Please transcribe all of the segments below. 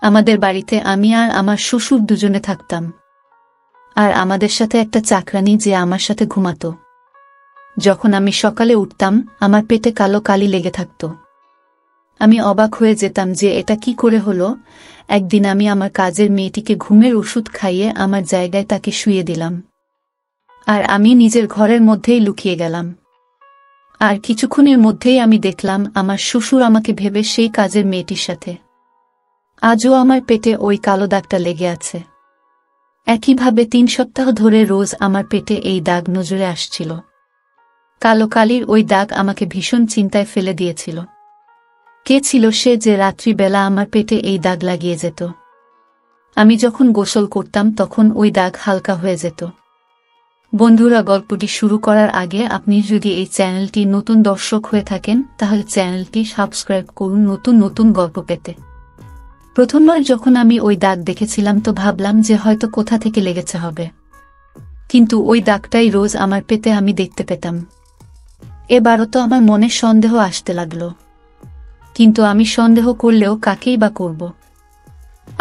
আমাদের বাড়িতে আমি আর আমার শ্বশুর দুজনে থাকতাম। আর আমাদের সাথে একটা চাকরানী যে আমার সাথে ঘুমাতো। যখন আমি সকালে উঠতাম আমার পেটে কালো কালি লেগে থাকত। আমি অবাক হয়ে যেতাম যে এটা কি করে হলো। একদিন আমি আমার কাজের মেয়েটিকে ঘুমের ওষুধ খাইয়ে আমার জায়গায় তাকে শুইয়ে দিলাম। আর আমি নিজের ঘরের মধ্যেই লুকিয়ে গেলাম। আর কিছুক্ষণের মধ্যেই আমি দেখলাম আমার শ্বশুর আমাকে ভেবে সেই কাজের মেয়েটির সাথে। আজও আমার পেটে ওই কালো দাগটা লেগে আছে। একইভাবে ৩ সপ্তাহ ধরে রোজ আমার পেটে এই দাগ নজরে আসছিল। কালো কালির ওই দাগ আমাকে ভীষণ চিন্তায় ফেলে দিয়েছিল। কে ছিল সে যে রাত্রিবেলা আমার পেটে এই দাগ লাগিয়ে যেত? আমি যখন গোসল করতাম তখন ওই দাগ হালকা হয়ে যেত। বন্ধুরা, গল্পটি শুরু করার আগে আপনি যদি এই চ্যানেলটি নতুন দর্শক হয়ে থাকেন তাহলে চ্যানেলটি সাবস্ক্রাইব করুন নতুন নতুন গল্প পেতে। প্রথমবার যখন আমি ওই দাগ দেখেছিলাম তো ভাবলাম যে হয়তো কোথা থেকে লেগেছে হবে, কিন্তু ওই দাগটাই রোজ আমার পেটে আমি দেখতে পেতাম। এবারও তো আমার মনে সন্দেহ আসতে লাগলো, কিন্তু আমি সন্দেহ করলেও কাকেই বা করব।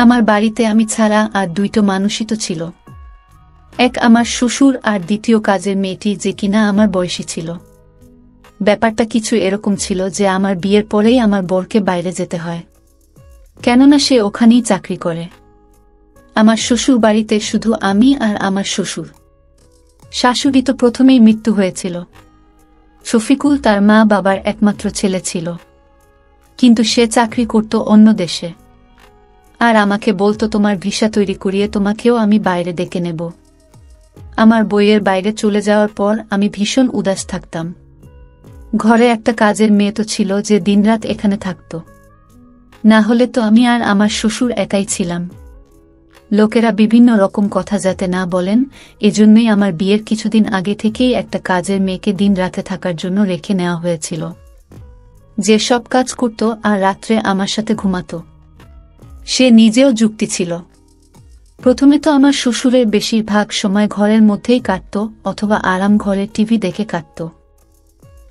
আমার বাড়িতে আমি ছাড়া আর 2টো মানুষই তো ছিল, এক আমার শ্বশুর আর দ্বিতীয় কাজের মেয়েটি যে কিনা আমার বয়সী ছিল। ব্যাপারটা কিছু এরকম ছিল যে আমার বিয়ের পরেই আমার বরকে বাইরে যেতে হয়, কেননা সে ওখানেই চাকরি করে। আমার শ্বশুর বাড়িতে শুধু আমি আর আমার শ্বশুর। শাশুড়ি তো প্রথমেই মৃত্যু হয়েছিল। শফিকুল তার মা বাবার একমাত্র ছেলে ছিল, কিন্তু সে চাকরি করত অন্য দেশে। আর আমাকে বলতো তোমার ভিসা তৈরি করিয়ে তোমাকেও আমি বাইরে ডেকে নেব। আমার বইয়ের বাইরে চলে যাওয়ার পর আমি ভীষণ উদাস থাকতাম। ঘরে একটা কাজের মেয়ে তো ছিল যে দিনরাত এখানে থাকত, না হলে তো আমি আর আমার শ্বশুর একাই ছিলাম। লোকেরা বিভিন্ন রকম কথা যাতে না বলেন এজন্যই আমার বিয়ের কিছুদিন আগে থেকেই একটা কাজের মেয়েকে দিন রাতে থাকার জন্য রেখে নেওয়া হয়েছিল, যে সব কাজ করত আর রাত্রে আমার সাথে ঘুমাত। সে নিজেও যুক্তি ছিল। প্রথমে তো আমার শ্বশুরের বেশিরভাগ সময় ঘরের মধ্যেই কাটত অথবা আরাম ঘরে টিভি দেখে কাটত,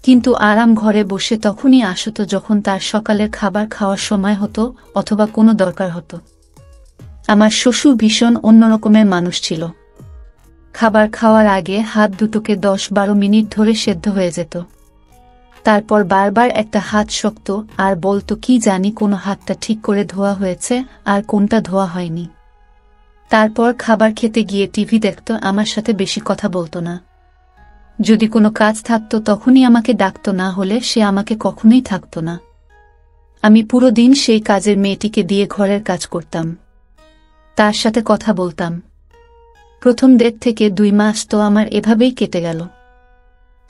কিন্তু আরাম ঘরে বসে তখনই আসত যখন তার সকালের খাবার খাওয়ার সময় হতো অথবা কোনো দরকার হতো। আমার শ্বশুর ভীষণ অন্যরকমের মানুষ ছিল। খাবার খাওয়ার আগে হাত দুটোকে 10-12 মিনিট ধরে সেদ্ধ হয়ে যেত। তারপর বারবার একটা হাত শক্ত আর বলতো কি জানি কোনো হাতটা ঠিক করে ধোয়া হয়েছে আর কোনটা ধোয়া হয়নি। তারপর খাবার খেতে গিয়ে টিভি দেখত, আমার সাথে বেশি কথা বলতো না। যদি কোনো কাজ থাকতো তখনই আমাকে ডাকতো, না হলে সে আমাকে কখনোই থাকতো না। আমি পুরো দিন সেই কাজের মেয়েটিকে দিয়ে ঘরের কাজ করতাম, তার সাথে কথা বলতাম। প্রথম 1.5 থেকে 2 মাস তো আমার এভাবেই কেটে গেল।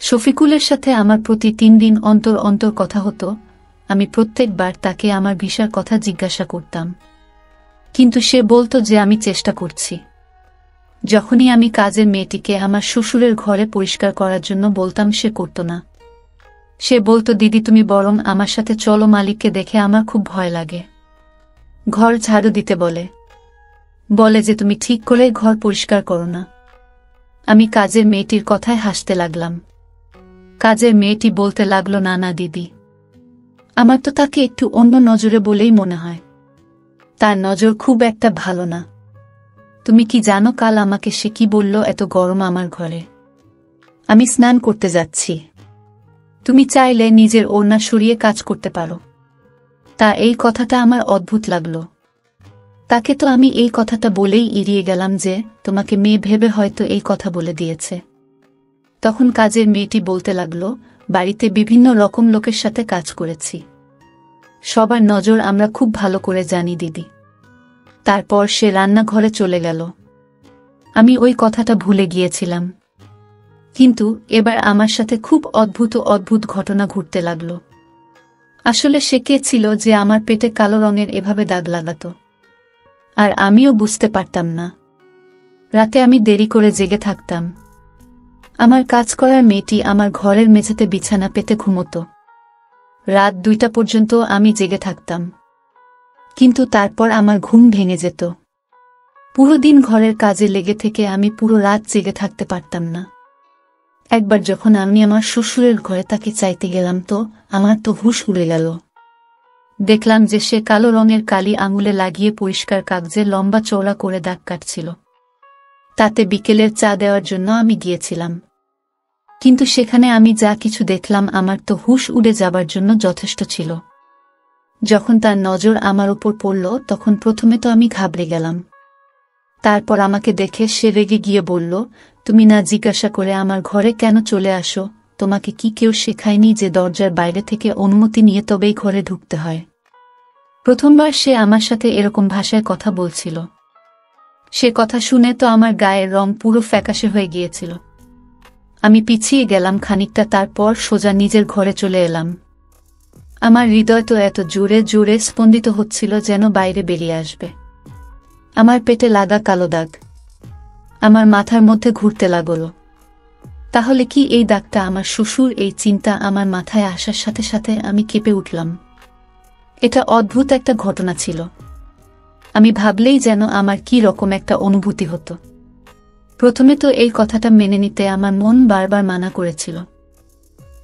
শফিকুলের সাথে আমার প্রতি 3 দিন অন্তর অন্তর কথা হতো। আমি প্রত্যেকবার তাকে আমার ভিসার কথা জিজ্ঞাসা করতাম, কিন্তু সে বলতো যে আমি চেষ্টা করছি। যখনই আমি কাজের মেয়েটিকে আমার শ্বশুরের ঘরে পরিষ্কার করার জন্য বলতাম সে করত না। সে বলতো দিদি তুমি বরং আমার সাথে চলো, মালিককে দেখে আমার খুব ভয় লাগে। ঘর ঝাড়ু দিতে বলে যে তুমি ঠিক করে ঘর পরিষ্কার করো না। আমি কাজের মেয়েটির কথায় হাসতে লাগলাম। কাজের মেয়েটি বলতে লাগলো, না না দিদি, আমার তো তাকে একটু অন্য নজরে বলেই মনে হয়, তার নজর খুব একটা ভালো না। তুমি কি জানো কাল আমাকে সে কি বলল? এত গরম আমার ঘরে, আমি স্নান করতে যাচ্ছি, তুমি চাইলে নিজের ওড়না সরিয়ে কাজ করতে পারো। তা এই কথাটা আমার অদ্ভুত লাগলো। তাকে তো আমি এই কথাটা বলেই এড়িয়ে গেলাম যে তোমাকে মেয়ে ভেবে হয়তো এই কথা বলে দিয়েছে। তখন কাজের মেয়েটি বলতে লাগলো, বাড়িতে বিভিন্ন রকম লোকের সাথে কাজ করেছি, সবার নজর আমরা খুব ভালো করে জানি দিদি। তারপর সে রান্নাঘরে চলে গেল। আমি ওই কথাটা ভুলে গিয়েছিলাম, কিন্তু এবার আমার সাথে খুব অদ্ভুত অদ্ভুত ঘটনা ঘটতে লাগলো। আসলে সে কে ছিল যে আমার পেটে কালো রঙের এভাবে দাগ লাগাতো, আর আমিও বুঝতে পারতাম না। রাতে আমি দেরি করে জেগে থাকতাম। আমার কাজ করার মেয়েটি আমার ঘরের মেঝেতে বিছানা পেতে ঘুমোতো। রাত 2টা পর্যন্ত আমি জেগে থাকতাম, কিন্তু তারপর আমার ঘুম ভেঙে যেত। পুরো দিন ঘরের কাজে লেগে থেকে আমি পুরো রাত জেগে থাকতে পারতাম না। একবার যখন আমি আমার শ্বশুরের ঘরে তাকে চাইতে গেলাম তো আমার তো হুঁশ উড়ে গেল। দেখলাম যে সে কালো রঙের কালি আঙুলে লাগিয়ে পরিষ্কার কাগজে লম্বা চওড়া করে দাগ কাটছিল। তাতে বিকেলের চা দেওয়ার জন্য আমি গিয়েছিলাম, কিন্তু সেখানে আমি যা কিছু দেখলাম আমার তো হুঁশ উড়ে যাবার জন্য যথেষ্ট ছিল। যখন তার নজর আমার উপর পড়ল তখন প্রথমে তো আমি ঘাবড়ে গেলাম। তারপর আমাকে দেখে সে রেগে গিয়ে বলল, তুমি না জিজ্ঞাসা করে আমার ঘরে কেন চলে আসো? তোমাকে কি কেউ শেখায়নি যে দরজার বাইরে থেকে অনুমতি নিয়ে তবেই ঘরে ঢুকতে হয়? প্রথমবার সে আমার সাথে এরকম ভাষায় কথা বলছিল। সে কথা শুনে তো আমার গায়ের রং পুরো ফ্যাকাশে হয়ে গিয়েছিল। আমি পিছিয়ে গেলাম খানিকটা, তারপর সোজা নিজের ঘরে চলে এলাম। আমার হৃদয় তো এত জোরে জোরে স্পন্দিত হচ্ছিল যেন বাইরে বেরিয়ে আসবে। আমার পেটে লাগা কালো দাগ আমার মাথার মধ্যে ঘুরতে লাগল। তাহলে কি এই দাগটা আমার শ্বশুর? এই চিন্তা আমার মাথায় আসার সাথে সাথে আমি কেঁপে উঠলাম। এটা অদ্ভুত একটা ঘটনা ছিল। আমি ভাবলেই যেন আমার কি রকম একটা অনুভূতি হতো। প্রথমে তো এই কথাটা মেনে নিতে আমার মন বারবার মানা করেছিল,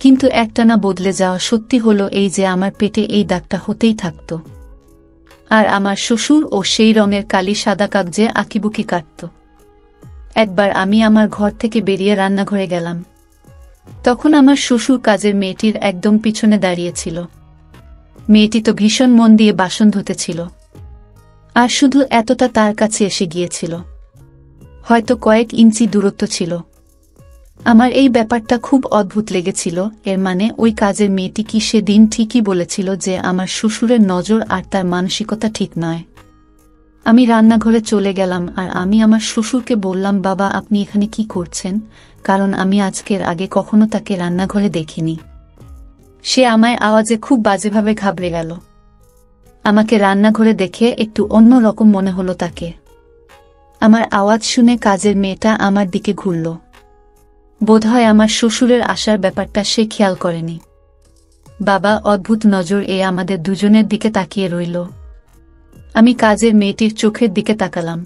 কিন্তু একটানা বদলে যাওয়া সত্যি হলো এই যে আমার পেটে এই দাগটা হতেই থাকত, আর আমার শ্বশুর ও সেই রঙের কালি সাদা কাগজে আঁকিবুকি কাটত। একবার আমি আমার ঘর থেকে বেরিয়ে রান্নাঘরে গেলাম। তখন আমার শ্বশুর কাজের মেয়েটির একদম পিছনে দাঁড়িয়েছিল। মেয়েটি তো ভীষণ মন দিয়ে বাসন ধুতেছিল, আর শুধু এতটা তার কাছে এসে গিয়েছিল, হয়তো কয়েক ইঞ্চি দূরত্ব ছিল। আমার এই ব্যাপারটা খুব অদ্ভুত লেগেছিল। এর মানে ওই কাজের মেয়েটি কি সেদিন ঠিকই বলেছিল যে আমার শ্বশুরের নজর আর তার মানসিকতা ঠিক নয়? আমি রান্নাঘরে চলে গেলাম আর আমি আমার শ্বশুরকে বললাম, বাবা আপনি এখানে কি করছেন? কারণ আমি আজকের আগে কখনো তাকে রান্নাঘরে দেখিনি। সে আমায় আওয়াজে খুব বাজেভাবে ঘাবড়ে গেল। আমাকে রান্নাঘরে দেখে একটু অন্য রকম মনে হলো তাকে। আমার আওয়াজ শুনে কাজের মেয়েটা আমার দিকে ঘুরল। বোধহয় আমার শ্বশুরের আসার ব্যাপারটা সে খেয়াল করেনি। বাবা অদ্ভুত নজর আমাদের দুজনের দিকে তাকিয়ে রইল। আমি কাজের মেয়েটির চোখের দিকে তাকালাম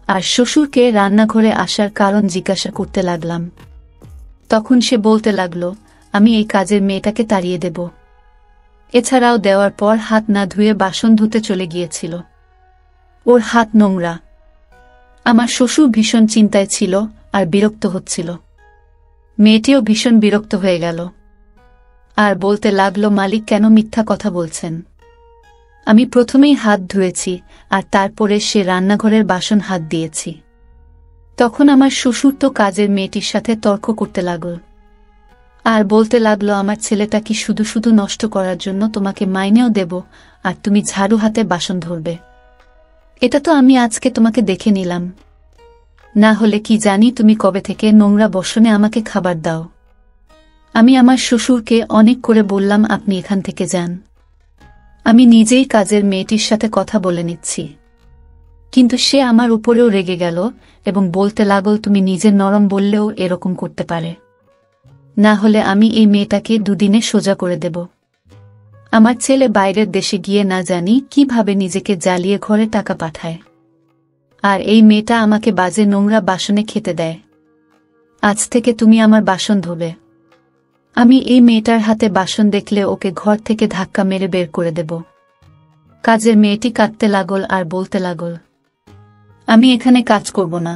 আর শ্বশুরকে রান্নাঘরে আসার কারণ জিজ্ঞাসা করতে লাগলাম। তখন সে বলতে লাগল, আমি এই কাজের মেয়েটাকে তাড়িয়ে দেব। এছাড়াও দেওয়ার পর হাত না ধুয়ে বাসন ধুতে চলে গিয়েছিল। ওর হাত নোংরা। আমার শ্বশুর ভীষণ চিন্তায় ছিল আর বিরক্ত হচ্ছিল। মেয়েটিও ভীষণ বিরক্ত হয়ে গেল আর বলতে লাগলো, মালিক কেন মিথ্যা কথা বলছেন? আমি প্রথমেই হাত ধুয়েছি আর তারপরে সে রান্নাঘরের বাসন হাত দিয়েছি। তখন আমার শ্বশুর তো কাজের মেয়েটির সাথে তর্ক করতে লাগল আর বলতে লাগলো, আমার ছেলেটা কি শুধু শুধু নষ্ট করার জন্য তোমাকে মাইনেও দেব আর তুমি ঝাড়ু হাতে বাসন ধরবে? এটা তো আমি আজকে তোমাকে দেখে নিলাম, না হলে কি জানি তুমি কবে থেকে নোংরা বসনে আমাকে খাবার দাও। আমি আমার শ্বশুরকে অনেক করে বললাম, আপনি এখান থেকে যান, আমি নিজেই কাজের মেয়েটির সাথে কথা বলে নিচ্ছি। কিন্তু সে আমার উপরেও রেগে গেল এবং বলতে লাগল, তুমি নিজে নরম বললেও এরকম করতে পারে, না হলে আমি এই মেয়েটাকে দুদিনে সোজা করে দেব। আমার ছেলে বাইরের দেশে গিয়ে না জানি কিভাবে নিজেকে জ্বালিয়ে ঘরে টাকা পাঠায়, আর এই মেয়েটা আমাকে বাজে নোংরা বাসনে খেতে দেয়। আজ থেকে তুমি আমার বাসন ধোবে। আমি এই মেয়েটার হাতে বাসন দেখলে ওকে ঘর থেকে ধাক্কা মেরে বের করে দেব। কাজের মেয়েটি কাঁদতে লাগল আর বলতে লাগল, আমি এখানে কাজ করব না।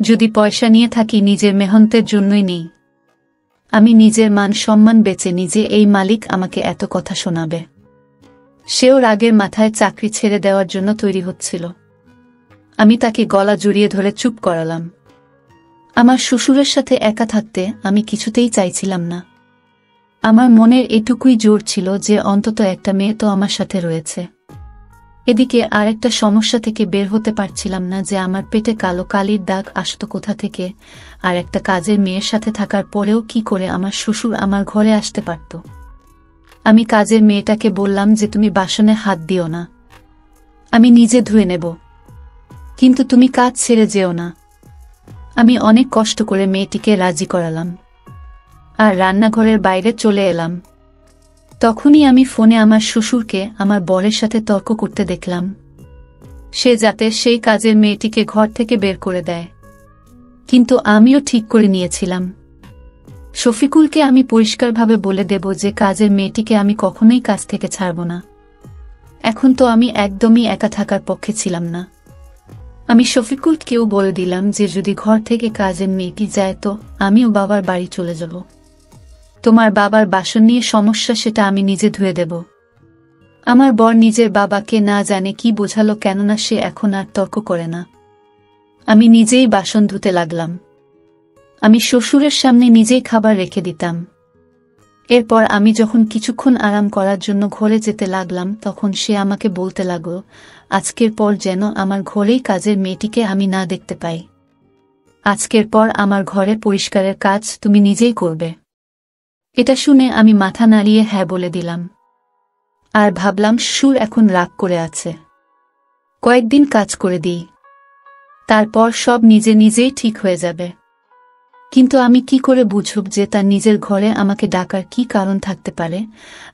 যদি পয়সা নিয়ে থাকি নিজের মেহনতের জন্যই নেই। আমি নিজের মান সম্মান বেচে নিজে এই মালিক আমাকে এত কথা শোনাবে। সেও রাগের মাথায় চাকরি ছেড়ে দেওয়ার জন্য তৈরি হচ্ছিল। আমি তাকে গলা জড়িয়ে ধরে চুপ করালাম। আমার শ্বশুরের সাথে একা থাকতে আমি কিছুতেই চাইছিলাম না। আমার মনের এটুকুই জোর ছিল যে অন্তত একটা মেয়ে তো আমার সাথে রয়েছে। এদিকে আর একটা সমস্যা থেকে বের হতে পারছিলাম না যে আমার পেটে কালো কালির দাগ আসতো কোথা থেকে, আর একটা কাজের মেয়ের সাথে থাকার পরেও কি করে আমার শ্বশুর আমার ঘরে আসতে পারত। আমি কাজের মেয়েটাকে বললাম যে তুমি বাসনে হাত দিও না, আমি নিজে ধুয়ে নেব, কিন্তু তুমি কাজ ছেড়ে যেও না। আমি অনেক কষ্ট করে মেয়েটিকে রাজি করালাম আর রান্নাঘরের বাইরে চলে এলাম। তখনই আমি ফোনে আমার শ্বশুরকে আমার বরের সাথে তর্ক করতে দেখলাম, সে যাতে সেই কাজের মেয়েটিকে ঘর থেকে বের করে দেয়। কিন্তু আমিও ঠিক করে নিয়েছিলাম, শফিকুলকে আমি পরিষ্কারভাবে বলে দেব যে কাজের মেয়েটিকে আমি কখনোই কাজ থেকে ছাড়ব না। এখন তো আমি একদমই একা থাকার পক্ষে ছিলাম না। আমি শফিকুলকেও বলে দিলাম যে যদি ঘর থেকে কাজের মেয়েটি যায় তো আমিও বাবার বাড়ি চলে যাব। তোমার বাবার বাসন নিয়ে সমস্যা, সেটা আমি নিজে ধুয়ে দেব। আমার বর নিজের বাবাকে না জানে কি বোঝালো, কেননা সে এখন আর তর্ক করে না। আমি নিজেই বাসন ধুতে লাগলাম। আমি শ্বশুরের সামনে নিজেই খাবার রেখে দিতাম। এরপর আমি যখন কিছুক্ষণ আরাম করার জন্য ঘরে যেতে লাগলাম, তখন সে আমাকে বলতে লাগল, আজকের পর যেন আমার ঘরেই কাজের মেয়েটিকে আমি না দেখতে পাই। আজকের পর আমার ঘরে পরিষ্কারের কাজ তুমি নিজেই করবে। এটা শুনে আমি মাথা নাড়িয়ে হ্যাঁ বলে দিলাম। আর ভাবলাম শ্বশুর এখন রাগ করে আছে, কয়েকদিন কাজ করে দিই, তারপর সব নিজে নিজেই ঠিক হয়ে যাবে। কিন্তু আমি কি করে বুঝব যে তার নিজের ঘরে আমাকে ডাকার কি কারণ থাকতে পারে?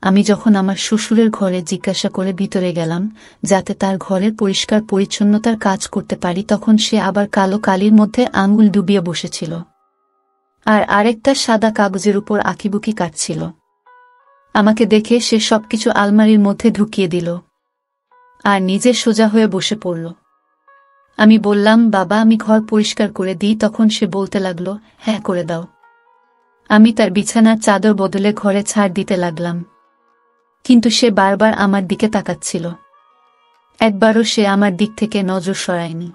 আমি যখন আমার শ্বশুরের ঘরে জিজ্ঞাসা করে ভিতরে গেলাম যাতে তার ঘরের পরিষ্কার পরিচ্ছন্নতার কাজ করতে পারি, তখন সে আবার কালো কালির মধ্যে আঙুল ডুবিয়ে বসেছিল আর আরেকটা সাদা কাগজের উপর আঁকিবুকি কাটছিল। আমাকে দেখে সে সবকিছু আলমারির মধ্যে ঢুকিয়ে দিল আর নিজে সোজা হয়ে বসে পড়ল। আমি বললাম, বাবা আমি ঘর পরিষ্কার করে দিই। তখন সে বলতে লাগলো, হ্যাঁ করে দাও। আমি তার বিছানার চাদর বদলে ঘরে ছাড় দিতে লাগলাম, কিন্তু সে বারবার আমার দিকে তাকাচ্ছিল। একবারও সে আমার দিক থেকে নজর সরায়নি।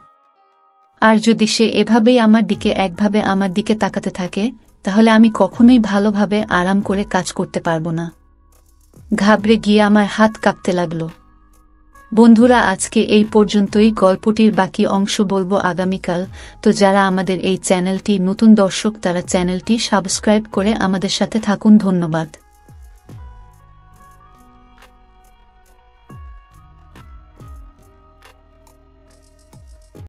আর যদি সে এভাবেই একভাবে আমার দিকে তাকাতে থাকে, তাহলে আমি কখনোই ভালোভাবে আরাম করে কাজ করতে পারবো না। ঘাবড়ে গিয়ে আমার হাত কাঁপতে লাগলো। বন্ধুরা, আজকে এই পর্যন্তই। গল্পটির বাকি অংশ বলবো আগামীকাল। তো যারা আমাদের এই চ্যানেলটি নতুন দর্শক, তারা চ্যানেলটি সাবস্ক্রাইব করে আমাদের সাথে থাকুন। ধন্যবাদ।